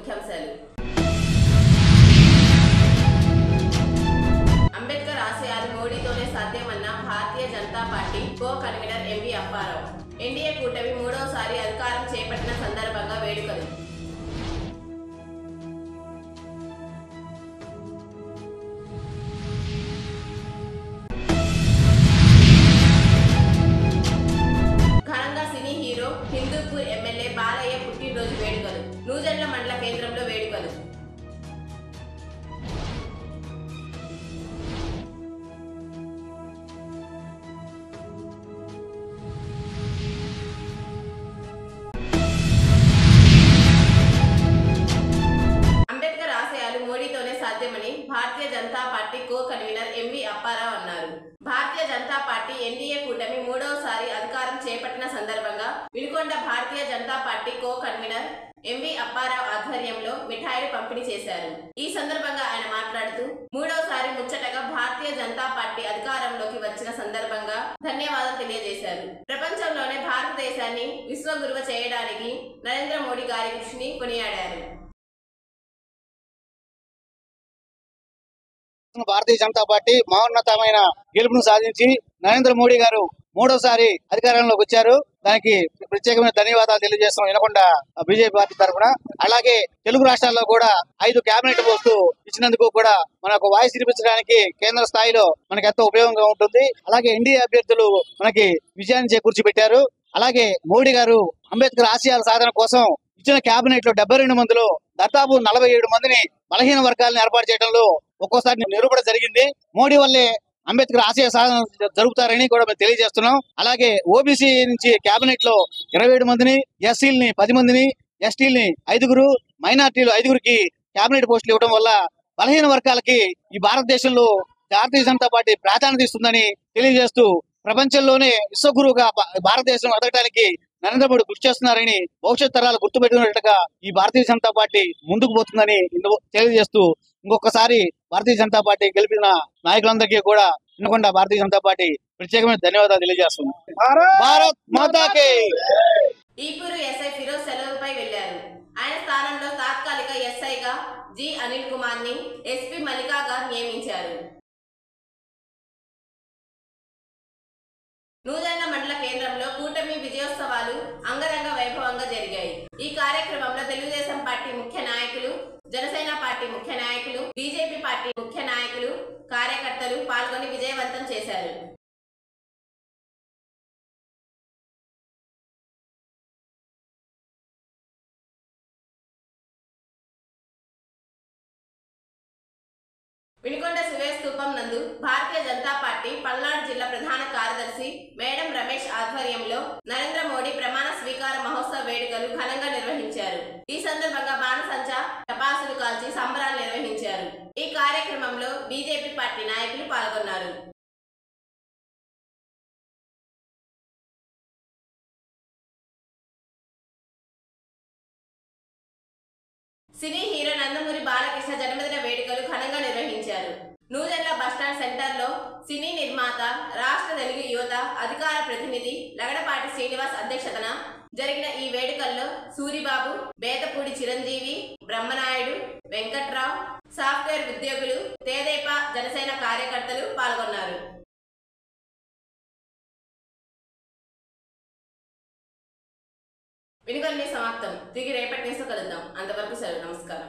ముఖ్యాంశాలు. అంబేద్కర్ ఆశయాలు మోడీతోనే సాధ్యమన్న Bharatiya Janata party co convener MV Apparao. NDA కూటమి మూడవసారి అధికారం చేపట్టిన సందర్భంగా వేడుకలు. హిందూపూర్ ఎమ్మెల్యే బాలయ్య పుట్టినరోజు వేడుకలు. నూజెండ్ల మండల కేంద్రంలో వేడుకలు. అంబేద్కర్ ఆశయాలు మోడీతోనే సాధ్యమని Bharatiya Janata party co convener MV Apparao అన్నారు. భారతీయ జనతా పార్టీ ఎన్డీఏ కూటమి మూడవసారి అధికారం చేపట్టిన సందర్భంగా Vinukonda Bharatiya Janata party co convener MV Apparao ఆధ్వర్యంలో మిఠాయిలు పంపిణీ చేశారు. ఈ సందర్భంగా ఆయన మాట్లాడుతూ మూడవసారి ముచ్చటగా భారతీయ జనతా పార్టీ అధికారంలోకి వచ్చిన సందర్భంగా ధన్యవాదాలు తెలియజేశారు. ప్రపంచంలోనే భారతదేశాన్ని విశ్వగురువ చేయడానికి నరేంద్ర మోడీ గారి కృషిని కొనియాడారు. భారతీయ జనతా పార్టీ మహోన్నతమైన గెలుపును సాధించి నరేంద్ర మోడీ గారు మూడోసారి అధికారంలోకి వచ్చారు. దానికి ప్రత్యేకమైన ధన్యవాదాలు తెలియజేస్తున్నాం వినకొండ బీజేపీ పార్టీ తరఫున. అలాగే తెలుగు రాష్ట్రాల్లో కూడా 5 కేబినెట్ పోస్టులు ఇచ్చినందుకు కూడా మనకు వాయిస్ వినిపించడానికి కేంద్ర స్థాయిలో మనకు ఎంతో ఉపయోగంగా ఉంటుంది. అలాగే ఎన్డీఏ అభ్యర్థులు మనకి విజయాన్ని చేకూర్చి పెట్టారు. అలాగే మోడీ గారు అంబేద్కర్ ఆశయాల సాధన కోసం ఇచ్చిన కేబినెట్ లో 72 మందిలో దాదాపు 47 మందిని బలహీన వర్గాలను ఏర్పాటు చేయడంలో ఒక్కోసారి నిరూపణ జరిగింది. మోడీ వల్లే అంబేద్కర్ ఆశయ సాధన జరుపుతారని కూడా మేము తెలియజేస్తున్నాం. అలాగే ఓబీసీ నుంచి కేబినెట్ లో 27 మందిని, ఎస్సీలని 10 మందిని, ఎస్టీలని 5 మైనార్టీలు 5కి కేబినెట్ పోస్టులు ఇవ్వడం వల్ల బలహీన వర్గాలకి ఈ భారతదేశంలో భారతీయ జనతా పార్టీ ప్రాధాన్యత ఇస్తుందని తెలియజేస్తూ ప్రపంచంలోనే విశ్వగురువుగా భారతదేశం ఎదగడానికి నరేంద్ర మోడీ కృషి చేస్తున్నారని భవిష్యత్ తరాలు గుర్తుపెట్టుకున్నట్టుగా ఈ భారతీయ జనతా పార్టీ ముందుకు పోతుందని తెలియజేస్తూ ఇంకొకసారి భారతీయ జనతా పార్టీ గెలిపిన నాయకులందరికీ కూడా వినకొండ భారతీయ జనతా పార్టీ ప్రత్యేకమైన ధన్యవాదాలు తెలియజేస్తుంది. భారత్ మాతాకి. ఈపూరు ఎస్ఐ ఫిరోజ్ సెలవుపై వెళ్లారు. ఆయన స్థానంలో తాత్కాలిక ఎస్ఐగా జి అనిల్ కుమార్ ని ఎస్పీ మల్లికా గారు నియమించారు. నూజెండ్ల మండల కేంద్రంలో కూటమి విజయోత్సవాలు అంగరంగ వైభవంగా జరిగాయి. ఈ కార్యక్రమంలో తెలుగుదేశం పార్టీ ముఖ్య నాయకులు, జనసేన పార్టీ ముఖ్య నాయకులు, బీజేపీ పార్టీ ముఖ్య నాయకులు, కార్యకర్తలు పాల్గొని విజయవంతం చేశారు. వినుకొండ శివయ్య స్థూపం నందు భారతీయ జనతా పార్టీ పల్నాడు జిల్లా ప్రధాన కార్యదర్శి మేడం రమేష్ ఆధ్వర్యంలో నరేంద్ర మోడీ ప్రమాణ స్వీకార మహోత్సవ వేడుకలు ఘనంగా నిర్వహించారు. ఈ సందర్భంగా బాణసంచా, టపాసులు కాల్చి సంబరాలు నిర్వహించారు. ఈ కార్యక్రమంలో బీజేపీ పార్టీ నాయకులు పాల్గొన్నారు. సినీ హీరో నందమూరి బాలకృష్ణ జన్మదిన వేడుకలు ఘనంగా నిర్వహించారు. నూజెండ్ల బస్టాండ్ సెంటర్ లో సినీ నిర్మాత, రాష్ట్ర తెలుగు యువత అధికార ప్రతినిధి లగడపాటి శ్రీనివాస్ అధ్యక్షతన జరిగిన ఈ వేడుకల్లో సూరిబాబు, బేతపూడి చిరంజీవి, బ్రహ్మనాయుడు, వెంకట్రావు, సాఫ్ట్వేర్ ఉద్యోగులు, తేదేపా జనసేన కార్యకర్తలు పాల్గొన్నారు. వినుకొండ సమాప్తం. తిరిగి రేపటి న్యూస్ కలుద్దాం. అంతవరకు సెలవు. నమస్కారం.